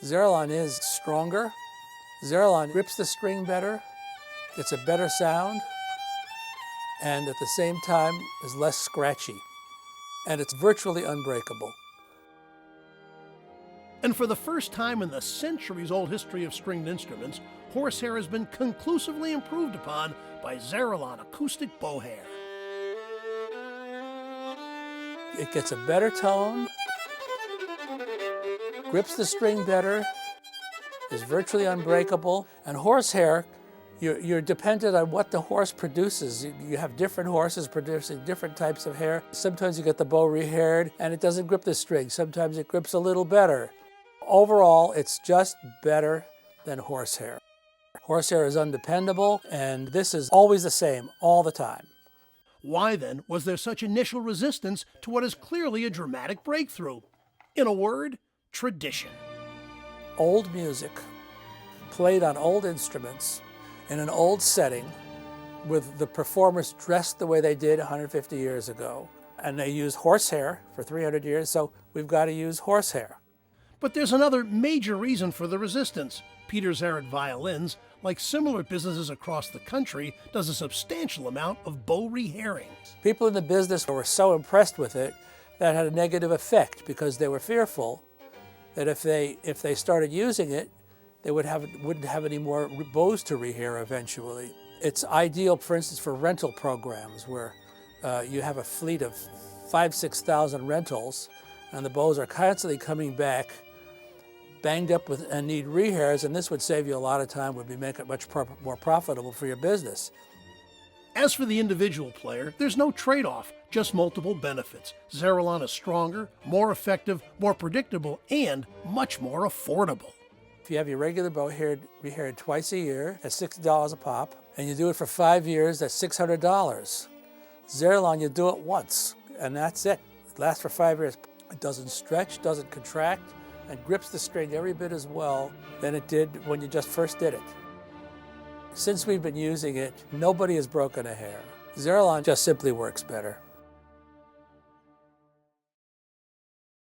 Zarelon is stronger. Zarelon grips the string better. It's a better sound, and at the same time is less scratchy. And it's virtually unbreakable. And for the first time in the centuries-old history of stringed instruments, horsehair has been conclusively improved upon by Zarelon acoustic bow hair. It gets a better tone, grips the string better, is virtually unbreakable, and horsehair, you're dependent on what the horse produces. You have different horses producing different types of hair. Sometimes you get the bow rehaired and it doesn't grip the string. Sometimes it grips a little better. Overall, it's just better than horsehair. Horsehair is undependable, and this is always the same all the time. Why then was there such initial resistance to what is clearly a dramatic breakthrough? In a word, tradition. Old music, played on old instruments, in an old setting, with the performers dressed the way they did 150 years ago. And they used horsehair for 300 years, so we've got to use horsehair. But there's another major reason for the resistance. Peter Zaret Violins, like similar businesses across the country, does a substantial amount of bow rehairing. People in the business were so impressed with it that had a negative effect because they were fearful that if they started using it, they wouldn't have any more bows to rehair eventually. It's ideal, for instance, for rental programs where you have a fleet of 5,000–6,000 rentals, and the bows are constantly coming back, banged up with and need rehairs, and this would save you a lot of time, would make it much more profitable for your business. As for the individual player, there's no trade-off, just multiple benefits. Zarelon is stronger, more effective, more predictable, and much more affordable. If you have your regular bow rehaired twice a year at $60 a pop, and you do it for 5 years, that's $600. Zarelon, you do it once, and that's it. It lasts for 5 years. It doesn't stretch, doesn't contract, and grips the string every bit as well than it did when you just first did it. Since we've been using it, nobody has broken a hair. Zarelon just simply works better.